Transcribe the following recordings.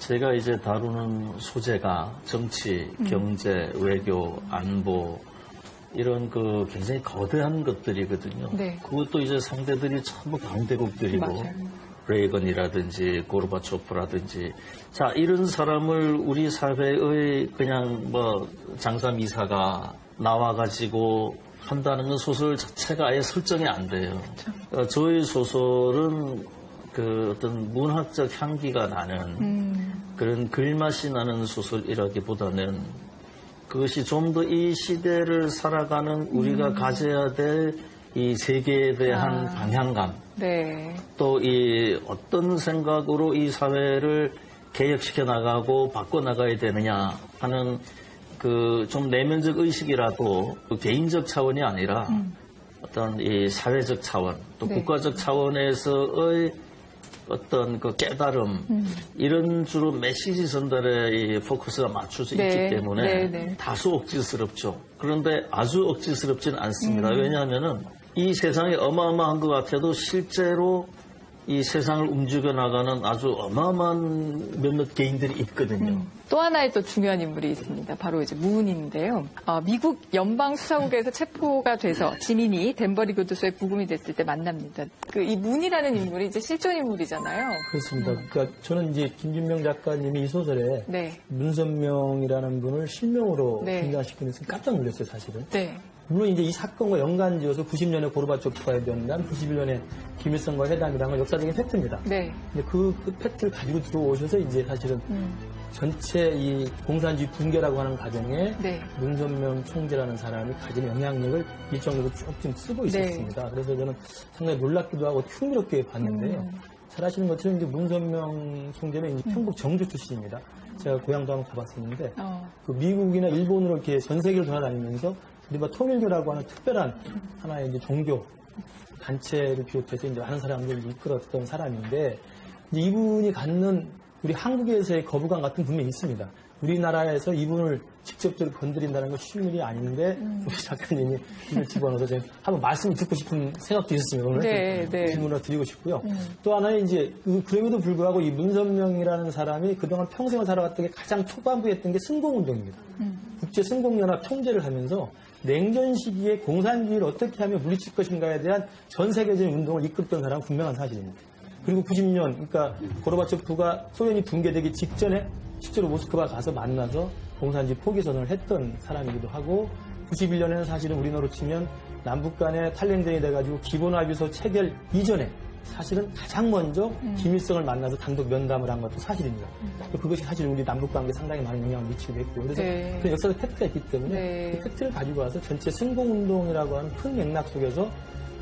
제가 이제 다루는 소재가 정치, 경제, 외교, 안보 이런 그 굉장히 거대한 것들이거든요. 네. 그것도 이제 상대들이 전부 강대국들이고 맞아요. 레이건이라든지 고르바초프라든지 자 이런 사람을 우리 사회의 그냥 뭐 장사미사가 나와가지고 한다는 건 소설 자체가 아예 설정이 안 돼요. 저희 소설은 그 어떤 문학적 향기가 나는 그런 글맛이 나는 소설이라기보다는 그것이 좀 더 이 시대를 살아가는 우리가 가져야 될 이 세계에 대한 방향감, 네. 또 이 어떤 생각으로 이 사회를 개혁시켜 나가고 바꿔 나가야 되느냐 하는 그 좀 내면적 의식이라도 개인적 차원이 아니라 어떤 이 사회적 차원, 또 네. 국가적 차원에서의 어떤 그 깨달음 이런 주로 메시지 전달에 이 포커스가 맞춰져 네. 있기 때문에 네. 다소 억지스럽죠. 그런데 아주 억지스럽지는 않습니다. 왜냐하면은 이 세상이 어마어마한 것 같아도 실제로 이 세상을 움직여 나가는 아주 어마어마한 몇몇 개인들이 있거든요. 또 하나의 또 중요한 인물이 있습니다. 바로 이제 문인인데요. 미국 연방수사국에서 체포가 돼서 지민이 덴버리 교도소에 구금이 됐을 때 만납니다. 그 이 문이라는 인물이 이제 실존 인물이잖아요. 그렇습니다. 그러니까 저는 이제 김진명 작가님이 이 소설에 네. 문선명이라는 분을 실명으로 네. 등장시키면서 깜짝 놀랐어요, 사실은. 네. 물론 이제 이 사건과 연관지어서 90년에 고르바초프와의 면담, 91년에 김일성과 회담이라는 건 역사적인 팩트입니다. 네. 근데 그 팩트를 가지고 들어오셔서 이제 사실은 전체 이 공산주의 붕괴라고 하는 과정에 네. 문선명 총재라는 사람이 가진 영향력을 일정으로 쭉 좀 쓰고 있었습니다. 그래서 저는 상당히 놀랍기도 하고 흥미롭게 봤는데요. 잘 아시는 것처럼 이제 문선명 총재는 이제 평북 정주 출신입니다. 제가 고향도 한번 가봤었는데 그 미국이나 일본으로 이렇게 전 세계를 돌아다니면서 이른바 통일교라고 하는 특별한 하나의 이제 종교 단체를 비롯해서 이제 많은 사람들을 이끌었던 사람인데 이제 이분이 갖는 우리 한국에서의 거부감 같은 분명히 있습니다. 우리나라에서 이분을 직접적으로 건드린다는 건 쉬운 일이 아닌데 우리 작가님이 이를 집어넣어서 제가 한번 말씀을 듣고 싶은 생각도 있었습니다. 오늘 네, 네. 질문을 드리고 싶고요. 또 하나는 이제 그럼에도 불구하고 이 문선명이라는 사람이 그동안 평생을 살아왔던 게 가장 초반부에 했던 게 승공운동입니다. 국제승공연합 총재를 하면서 냉전 시기에 공산주의를 어떻게 하면 물리칠 것인가에 대한 전 세계적인 운동을 이끌었던 사람은 분명한 사실입니다. 그리고 90년, 그러니까 고르바초프가 소련이 붕괴되기 직전에 실제로 모스크바 가서 만나서 공산주의 포기 선언을 했던 사람이기도 하고 91년에는 사실은 우리나라로 치면 남북 간에 탈냉전이 돼가지고 기본합의서 체결 이전에 사실은 가장 먼저 김일성을 만나서 단독 면담을 한 것도 사실입니다. 그것이 사실 우리 남북 관계에 상당히 많은 영향을 미치기도 했고요. 그래서 네. 그 역사적 팩트가 있기 때문에 네. 그 팩트를 가지고 와서 전체 승공운동이라고 하는 큰 맥락 속에서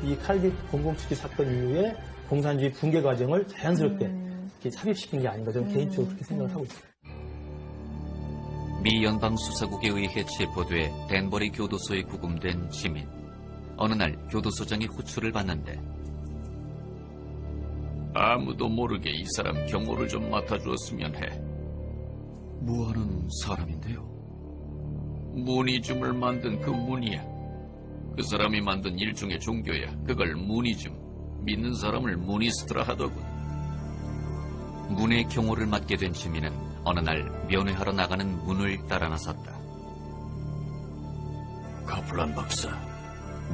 이 칼빅 공공축기 사건 이후에 공산주의 붕괴 과정을 자연스럽게 이렇게 삽입시킨 게 아닌가 저는 개인적으로 그렇게 생각을 하고 있습니다. 미 연방수사국에 의해 체포돼 덴버리 교도소에 구금된 지민. 어느 날 교도소장이 호출을 받는데 아무도 모르게 이 사람 경호를 좀 맡아주었으면 해. 뭐하는 사람인데요? 무니즘을 만든 그 무니야. 그 사람이 만든 일종의 종교야. 그걸 무니즘. 믿는 사람을 무니스트라 하더군. 문의 경호를 맡게 된 지민은 어느 날 면회하러 나가는 문을 따라 나섰다. 카플란 박사,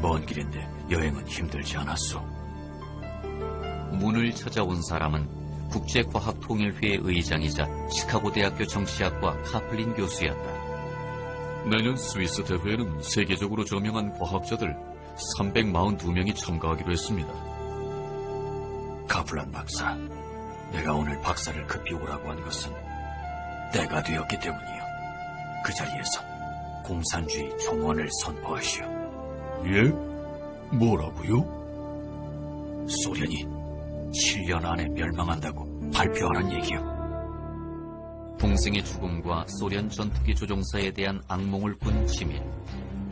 먼 길인데 여행은 힘들지 않았소? 문을 찾아온 사람은 국제과학통일회의 의장이자 시카고 대학교 정치학과 카플린 교수였다. 내년 스위스 대회에는 세계적으로 저명한 과학자들 342명이 참가하기로 했습니다. 카플란 박사, 내가 오늘 박사를 급히 오라고 한 것은 때가 되었기 때문이요. 그 자리에서 공산주의 종언을 선포하시오. 예? 뭐라고요? 소련이 7년 안에 멸망한다고 발표하란 얘기요. 동생의 죽음과 소련 전투기 조종사에 대한 악몽을 꾼 지민.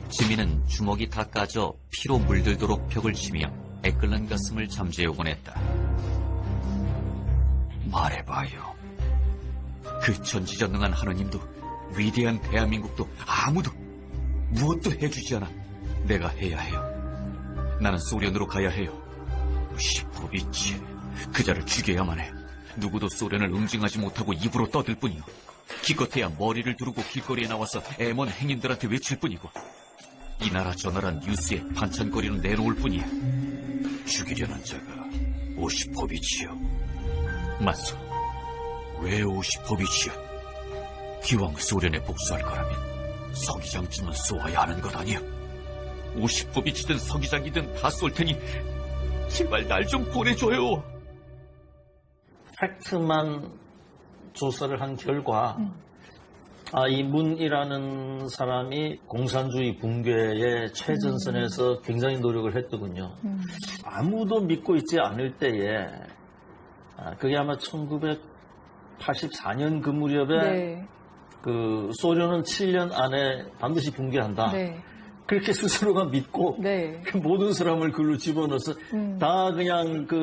지민은 주먹이 다 까져 피로 물들도록 벽을 치며 애끓는 가슴을 잠재우곤 했다. 말해봐요. 그 전지전능한 하느님도 위대한 대한민국도 아무도 무엇도 해주지 않아. 내가 해야 해요. 나는 소련으로 가야 해요. 시포비치, 그자를 죽여야만 해. 누구도 소련을 응징하지 못하고 입으로 떠들 뿐이요. 기껏해야 머리를 두르고 길거리에 나와서 애먼 행인들한테 외칠 뿐이고 이 나라 저 나라 뉴스에 반찬거리로 내놓을 뿐이야. 죽이려는 자가 오시포비치요. 맞소. 왜 오시포비치요? 기왕 소련에 복수할 거라면 서기장쯤은 쏘아야 하는 것 아니야? 오시포비치든 서기장이든 다 쏠 테니 제발 날 좀 보내줘요. 팩트만 조사를 한 결과 이 문이라는 사람이 공산주의 붕괴의 최전선에서 굉장히 노력을 했더군요. 아무도 믿고 있지 않을 때에 그게 아마 1984년 그 무렵에 네. 그 소련은 7년 안에 반드시 붕괴한다. 네. 그렇게 스스로가 믿고 네. 그 모든 사람을 글로 집어넣어서 다 그냥 그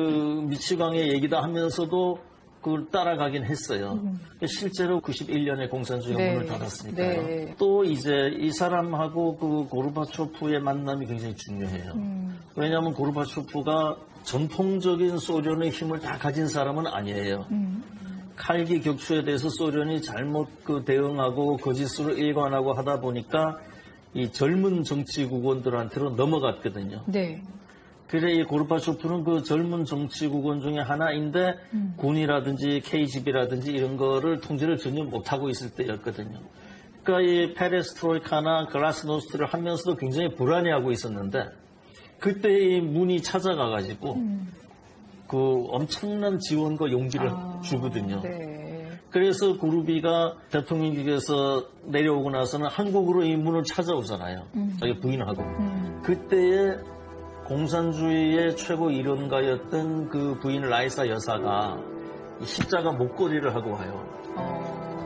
미치광의 얘기다 하면서도 그걸 따라가긴 했어요. 실제로 91년에 공산주의가 네. 문을 닫았으니까요. 네. 또 이제 이 사람하고 그 고르바초프의 만남이 굉장히 중요해요. 왜냐하면 고르바초프가 전통적인 소련의 힘을 다 가진 사람은 아니에요. 칼기 격추에 대해서 소련이 잘못 그 대응하고 거짓으로 일관하고 하다 보니까 이 젊은 정치국원들한테로 넘어갔거든요. 네. 그래 이 고르바초프는 그 젊은 정치국원 중에 하나인데 군이라든지 KGB라든지 이런 거를 통제를 전혀 못하고 있을 때였거든요. 그러니까 이 페레스트로이카나 글라스노스트를 하면서도 굉장히 불안해하고 있었는데 그때 이 문이 찾아가가지고 그 엄청난 지원과 용기를 주거든요. 네. 그래서 구루비가 대통령직에서 내려오고 나서는 한국으로 이 문을 찾아오잖아요. 자기 부인하고. 그때에 공산주의의 최고 이론가였던 그 부인 라이사 여사가 십자가 목걸이를 하고 와요.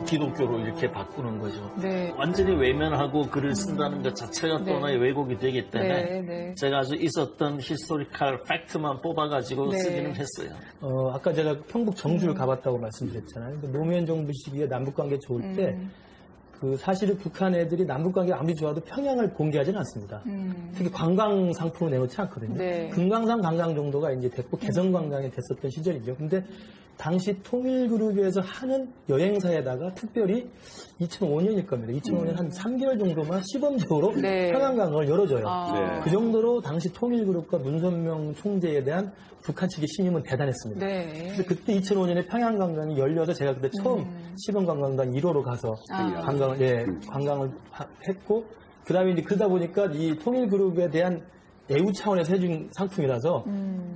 기독교로 이렇게 바꾸는 거죠. 네. 완전히 외면하고 글을 쓴다는 것 자체가 또 네. 하나의 왜곡이 되기 때문에 네. 네. 제가 아주 있었던 히스토리컬 팩트만 뽑아가지고 네. 쓰기는 했어요. 아까 제가 평북 정주를 가봤다고 말씀드렸잖아요. 근데 노무현 정부 시기에 남북관계 좋을 때 그 사실은 북한 애들이 남북관계 아무리 좋아도 평양을 공개하지는 않습니다. 특히 관광 상품을 내놓지 않거든요. 네. 금강산 관광 정도가 이제 됐고 개성 관광이 됐었던 시절이죠. 근데 당시 통일그룹에서 하는 여행사에다가 특별히 2005년일 겁니다. 2005년 한 3개월 정도만 시범적으로 네. 평양관광을 열어줘요. 아. 그 정도로 당시 통일그룹과 문선명 총재에 대한 북한 측의 신임은 대단했습니다. 네. 그래서 그때 2005년에 평양관광이 열려서 제가 그때 처음 시범관광단 1호로 가서 관광을 했고, 그 다음에 이제 그러다 보니까 이 통일그룹에 대한 애우 차원에서 해준 상품이라서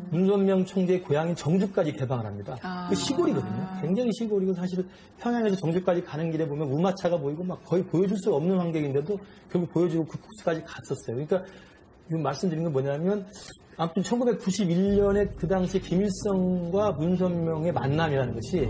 문선명 총재의 고향인 정주까지 개방을 합니다. 그 시골이거든요. 굉장히 시골이고 사실은 평양에서 정주까지 가는 길에 보면 우마차가 보이고 막 거의 보여줄 수 없는 환경인데도 결국 보여주고 그 코스까지 갔었어요. 그러니까 지금 말씀드린 건 뭐냐면 아무튼 1991년에 그 당시 김일성과 문선명의 만남이라는 것이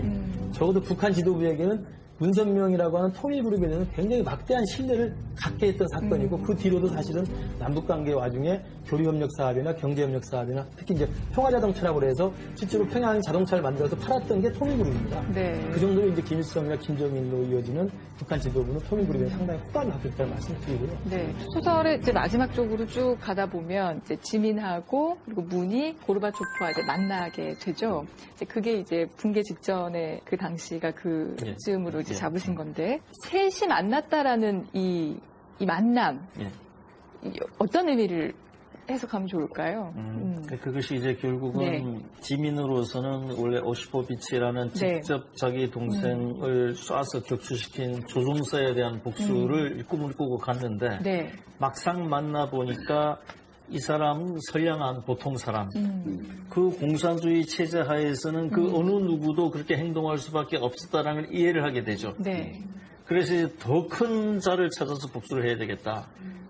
적어도 북한 지도부에게는 문선명이라고 하는 통일그룹에 대해서 굉장히 막대한 신뢰를 갖게 했던 사건이고 그 뒤로도 사실은 남북관계 와중에 교류협력 사업이나 경제협력 사업이나 특히 이제 평화자동차라고 해서 실제로 평양 자동차를 만들어서 팔았던 게 통일그룹입니다. 네. 그 정도로 이제 김일성이나 김정일로 이어지는 북한 지도부는 통일그룹에 상당히 호감을 갖고 있다는 말씀을 드리고요. 네. 소설의 이제 마지막 쪽으로 쭉 가다 보면 이제 지민하고 그리고 문이 고르바초프와 이제 만나게 되죠. 이제 그게 이제 붕괴 직전에 그 당시가 그쯤으로 이제 잡으신 건데 셋이 만났다라는 이 만남 어떤 의미를 해석하면 좋을까요? 그것이 이제 결국은 네. 지민으로서는 원래 오시포비치라는 네. 직접 자기 동생을 쏴서 격추시킨 조종사에 대한 복수를 꿈을 꾸고 갔는데 네. 막상 만나보니까 이 사람은 선량한 보통 사람. 그 공산주의 체제 하에서는 그 어느 누구도 그렇게 행동할 수밖에 없었다라는 걸 이해를 하게 되죠. 네. 그래서 더 큰 자를 찾아서 복수를 해야 되겠다.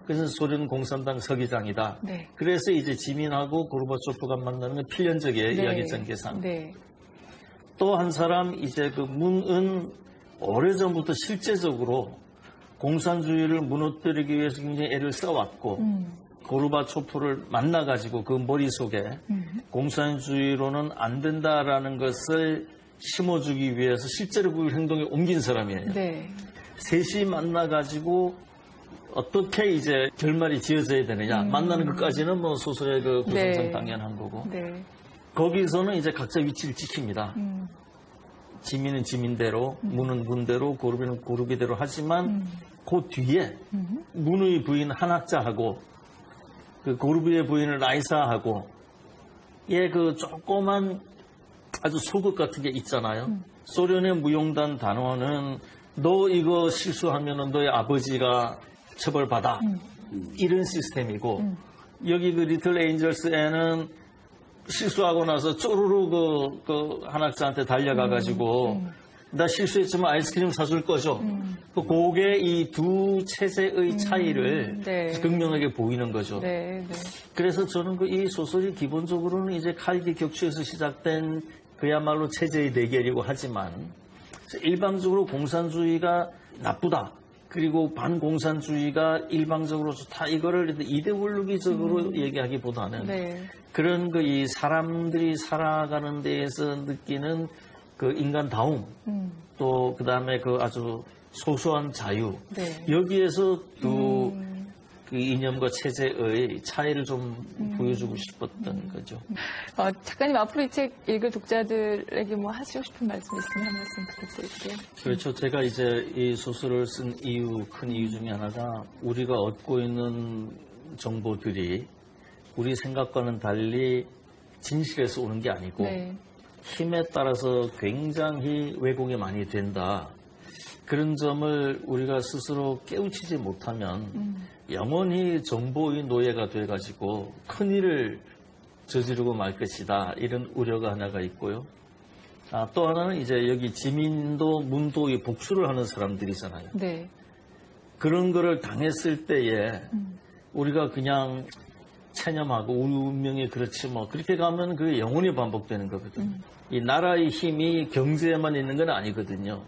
그래서 소련 공산당 서기장이다. 네. 그래서 이제 지민하고 고르바초프가 만나는 건 필연적이에요. 네. 이야기 전개상. 네. 또 한 사람 이제 그 문은 오래전부터 실제적으로 공산주의를 무너뜨리기 위해서 굉장히 애를 써왔고 고르바초프를 만나가지고 그 머릿속에 공산주의로는 안 된다라는 것을 심어주기 위해서 실제로 그 행동에 옮긴 사람이에요. 네. 셋이 만나가지고 어떻게 이제 결말이 지어져야 되느냐. 만나는 것까지는 뭐 소설의 그 구성상 네. 당연한 거고. 네. 거기서는 이제 각자 위치를 지킵니다. 지민은 지민대로, 문은 문대로, 고르비는 고르비대로 하지만 그 뒤에 문의 부인 한학자하고 그 고르비의 부인을 라이사하고 얘 그 조그만 아주 속옷 같은 게 있잖아요. 소련의 무용단 단원은 너 이거 실수하면은 너의 아버지가 처벌받아. 이런 시스템이고 여기 그 리틀 에인절스에는 실수하고 나서 쪼르르 그 한학자한테 달려가가지고 나 실수했지만 아이스크림 사줄 거죠. 그게 이 두 체제의 차이를 네. 극명하게 보이는 거죠. 네, 네. 그래서 저는 그 이 소설이 기본적으로는 이제 칼기 격추에서 시작된 그야말로 체제의 대결이고 하지만 일방적으로 공산주의가 나쁘다. 그리고 반공산주의가 일방적으로 좋다. 이거를 이데올로기적으로 얘기하기보다는 네. 그런 그 이 사람들이 살아가는 데에서 느끼는 그 인간다움 또 그다음에 그 아주 소소한 자유 네. 여기에서 또 그 이념과 체제의 차이를 좀 보여주고 싶었던 거죠. 작가님 앞으로 이 책 읽을 독자들에게 뭐 하시고 싶은 말씀 있으면 한 말씀 부탁드릴게요. 그렇죠. 제가 이제 이 소설을 쓴 이유, 큰 이유 중에 하나가 우리가 얻고 있는 정보들이 우리 생각과는 달리 진실에서 오는 게 아니고 네. 힘에 따라서 굉장히 왜곡이 많이 된다. 그런 점을 우리가 스스로 깨우치지 못하면 영원히 정보의 노예가 돼가지고 큰일을 저지르고 말 것이다. 이런 우려가 하나가 있고요. 또 하나는 이제 여기 지민도 문도의 복수를 하는 사람들이잖아요. 네. 그런 거를 당했을 때에 우리가 그냥 체념하고 우리 운명이 그렇지 뭐 그렇게 가면 그게 영원히 반복되는 거거든요. 이 나라의 힘이 경제에만 있는 건 아니거든요.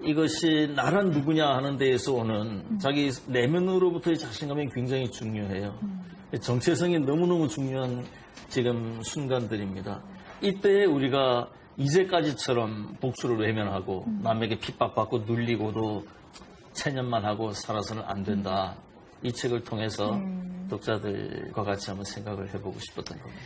이것이 나란 누구냐 하는 데에서 오는 자기 내면으로부터의 자신감이 굉장히 중요해요. 정체성이 너무너무 중요한 지금 순간들입니다. 이때에 우리가 이제까지처럼 복수를 외면하고 남에게 핍박받고 눌리고도 체념만 하고 살아서는 안 된다. 이 책을 통해서 독자들과 같이 한번 생각을 해보고 싶었던 겁니다.